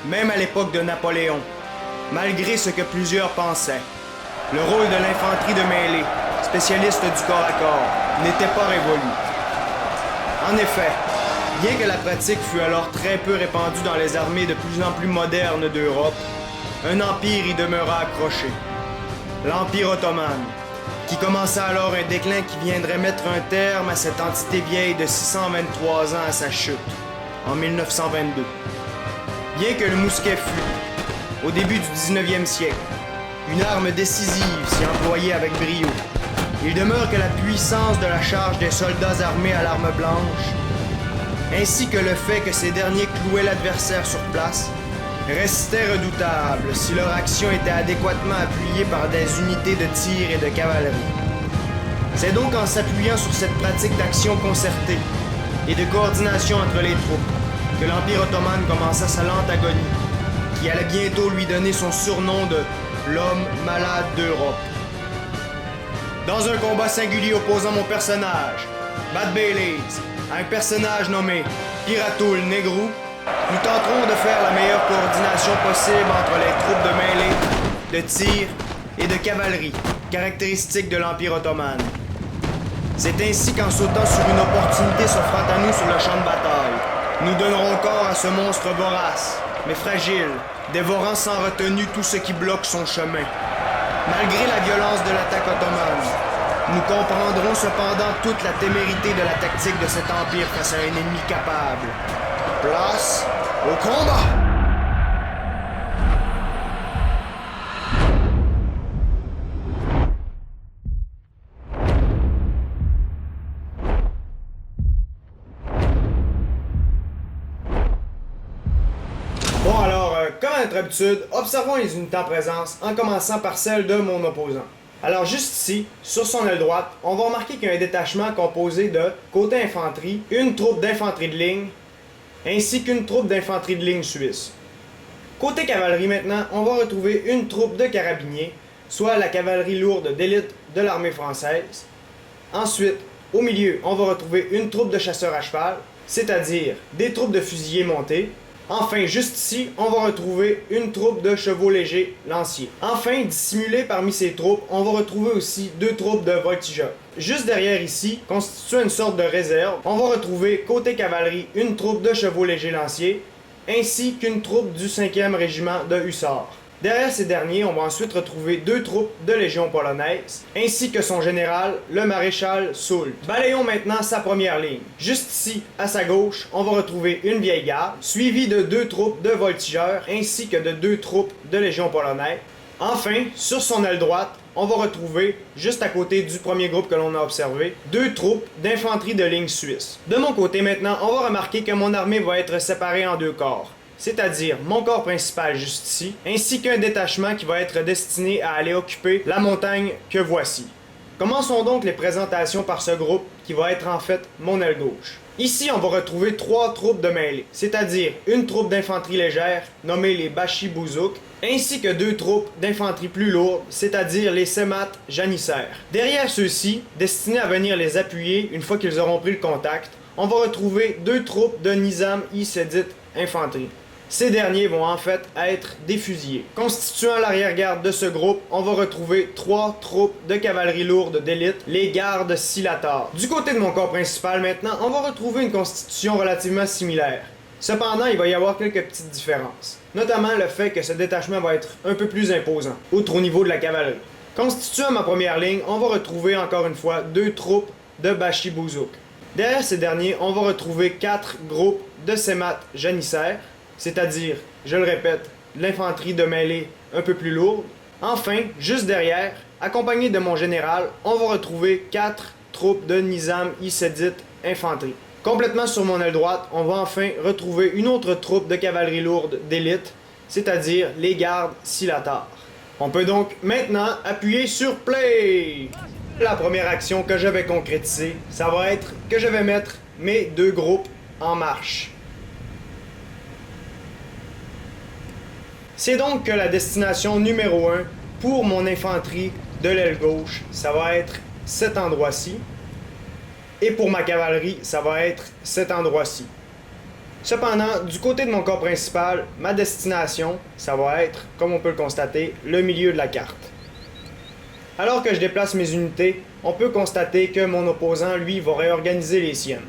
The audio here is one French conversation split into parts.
même à l'époque de Napoléon, malgré ce que plusieurs pensaient. Le rôle de l'infanterie de mêlée, spécialiste du corps à corps, n'était pas révolu. En effet, bien que la pratique fût alors très peu répandue dans les armées de plus en plus modernes d'Europe, un empire y demeura accroché. L'Empire ottoman, qui commença alors un déclin qui viendrait mettre un terme à cette entité vieille de 623 ans à sa chute, en 1922. Bien que le mousquet fût, au début du 19e siècle, une arme décisive s'y employait avec brio, il demeure que la puissance de la charge des soldats armés à l'arme blanche, ainsi que le fait que ces derniers clouaient l'adversaire sur place, restait redoutable si leur action était adéquatement appuyée par des unités de tir et de cavalerie. C'est donc en s'appuyant sur cette pratique d'action concertée et de coordination entre les troupes que l'Empire ottoman commença sa lente agonie, qui allait bientôt lui donner son surnom de l'homme malade d'Europe. Dans un combat singulier opposant mon personnage, Matt Bayles, à un personnage nommé Piratul Negru, nous tenterons de faire la meilleure coordination possible entre les troupes de mêlée, de tir et de cavalerie, caractéristiques de l'Empire ottoman. C'est ainsi qu'en sautant sur une opportunité s'offrant à nous sur le champ de bataille, nous donnerons corps à ce monstre vorace, mais fragile, dévorant sans retenue tout ce qui bloque son chemin. Malgré la violence de l'attaque ottomane, nous comprendrons cependant toute la témérité de la tactique de cet empire face à un ennemi capable. Place au combat! Bon alors, comme à notre habitude, observons les unités en présence en commençant par celle de mon opposant. Alors juste ici, sur son aile droite, on va remarquer qu'il y a un détachement composé de, côté infanterie, une troupe d'infanterie de ligne, ainsi qu'une troupe d'infanterie de ligne suisse. Côté cavalerie maintenant, on va retrouver une troupe de carabiniers, soit la cavalerie lourde d'élite de l'armée française. Ensuite, au milieu, on va retrouver une troupe de chasseurs à cheval, c'est-à-dire des troupes de fusiliers montés. Enfin, juste ici, on va retrouver une troupe de chevaux légers lanciers. Enfin, dissimulés parmi ces troupes, on va retrouver aussi deux troupes de voltigeurs. Juste derrière ici, constituant une sorte de réserve, on va retrouver côté cavalerie une troupe de chevaux légers lanciers, ainsi qu'une troupe du 5e régiment de hussards. Derrière ces derniers, on va ensuite retrouver deux troupes de légion polonaise, ainsi que son général, le maréchal Soult. Balayons maintenant sa première ligne. Juste ici, à sa gauche, on va retrouver une vieille garde, suivie de deux troupes de voltigeurs, ainsi que de deux troupes de légion polonaise. Enfin, sur son aile droite, on va retrouver, juste à côté du premier groupe que l'on a observé, deux troupes d'infanterie de ligne suisse. De mon côté maintenant, on va remarquer que mon armée va être séparée en deux corps. C'est-à-dire mon corps principal juste ici, ainsi qu'un détachement qui va être destiné à aller occuper la montagne que voici. Commençons donc les présentations par ce groupe qui va être en fait mon aile gauche. Ici, on va retrouver trois troupes de mêlée, c'est-à-dire une troupe d'infanterie légère, nommée les Bashi Bouzouk, ainsi que deux troupes d'infanterie plus lourde, c'est-à-dire les Semat Janissaires. Derrière ceux-ci, destinés à venir les appuyer une fois qu'ils auront pris le contact, on va retrouver deux troupes de Nizam-i Sedit infanterie. Ces derniers vont en fait être des fusiliers. Constituant l'arrière-garde de ce groupe, on va retrouver trois troupes de cavalerie lourde d'élite, les gardes Silatars. Du côté de mon corps principal maintenant, on va retrouver une constitution relativement similaire. Cependant, il va y avoir quelques petites différences. Notamment le fait que ce détachement va être un peu plus imposant, outre au niveau de la cavalerie. Constituant ma première ligne, on va retrouver encore une fois deux troupes de Bashi Bouzouk. Derrière ces derniers, on va retrouver quatre groupes de Semat Janissaires, c'est-à-dire, je le répète, l'infanterie de mêlée un peu plus lourde. Enfin, juste derrière, accompagné de mon général, on va retrouver quatre troupes de Nizam-i Sedit infanterie. Complètement sur mon aile droite, on va enfin retrouver une autre troupe de cavalerie lourde d'élite, c'est-à-dire les gardes Silatars. On peut donc maintenant appuyer sur Play! La première action que je vais concrétiser, ça va être que je vais mettre mes deux groupes en marche. C'est donc que la destination numéro 1 pour mon infanterie de l'aile gauche, ça va être cet endroit-ci. Et pour ma cavalerie, ça va être cet endroit-ci. Cependant, du côté de mon corps principal, ma destination, ça va être, comme on peut le constater, le milieu de la carte. Alors que je déplace mes unités, on peut constater que mon opposant, lui, va réorganiser les siennes.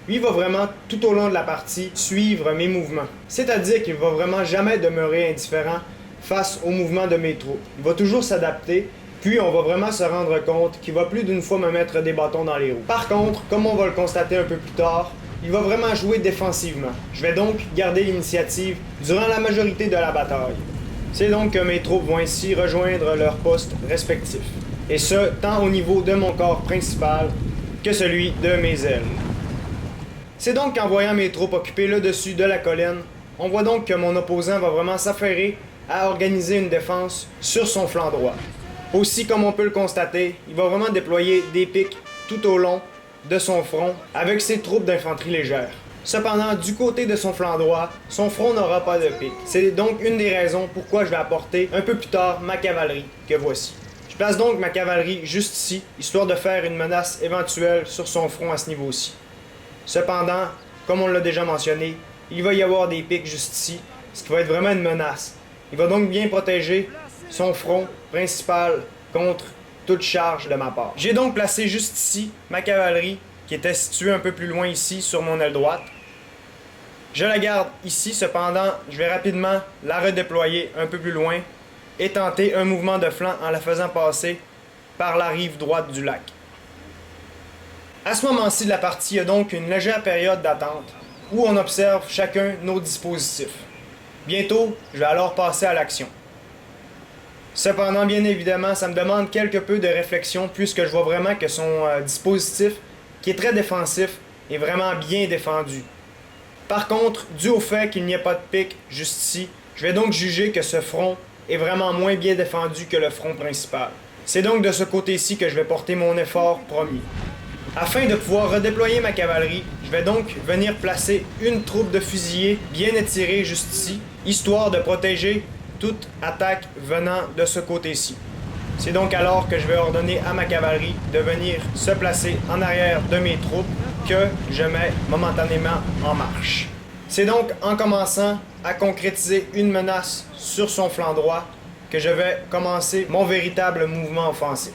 Lui va vraiment, tout au long de la partie, suivre mes mouvements. C'est-à-dire qu'il va vraiment jamais demeurer indifférent face aux mouvements de mes troupes. Il va toujours s'adapter, puis on va vraiment se rendre compte qu'il va plus d'une fois me mettre des bâtons dans les roues. Par contre, comme on va le constater un peu plus tard, il va vraiment jouer défensivement. Je vais donc garder l'initiative durant la majorité de la bataille. C'est donc que mes troupes vont ainsi rejoindre leurs postes respectifs. Et ce, tant au niveau de mon corps principal que celui de mes ailes. C'est donc qu'en voyant mes troupes occuper le dessus de la colline, on voit donc que mon opposant va vraiment s'affairer à organiser une défense sur son flanc droit. Aussi, comme on peut le constater, il va vraiment déployer des pics tout au long de son front avec ses troupes d'infanterie légère. Cependant, du côté de son flanc droit, son front n'aura pas de pic. C'est donc une des raisons pourquoi je vais apporter un peu plus tard ma cavalerie, que voici. Je place donc ma cavalerie juste ici, histoire de faire une menace éventuelle sur son front à ce niveau-ci. Cependant, comme on l'a déjà mentionné, il va y avoir des pics juste ici, ce qui va être vraiment une menace. Il va donc bien protéger son front principal contre toute charge de ma part. J'ai donc placé juste ici ma cavalerie, qui était située un peu plus loin ici sur mon aile droite. Je la garde ici, cependant, je vais rapidement la redéployer un peu plus loin et tenter un mouvement de flanc en la faisant passer par la rive droite du lac. À ce moment-ci de la partie, il y a donc une légère période d'attente où on observe chacun nos dispositifs. Bientôt, je vais alors passer à l'action. Cependant, bien évidemment, ça me demande quelque peu de réflexion puisque je vois vraiment que son dispositif, qui est très défensif, est vraiment bien défendu. Par contre, dû au fait qu'il n'y ait pas de pic juste ici, je vais donc juger que ce front est vraiment moins bien défendu que le front principal. C'est donc de ce côté-ci que je vais porter mon effort premier. Afin de pouvoir redéployer ma cavalerie, je vais donc venir placer une troupe de fusiliers bien étirée juste ici, histoire de protéger toute attaque venant de ce côté-ci. C'est donc alors que je vais ordonner à ma cavalerie de venir se placer en arrière de mes troupes que je mets momentanément en marche. C'est donc en commençant à concrétiser une menace sur son flanc droit que je vais commencer mon véritable mouvement offensif.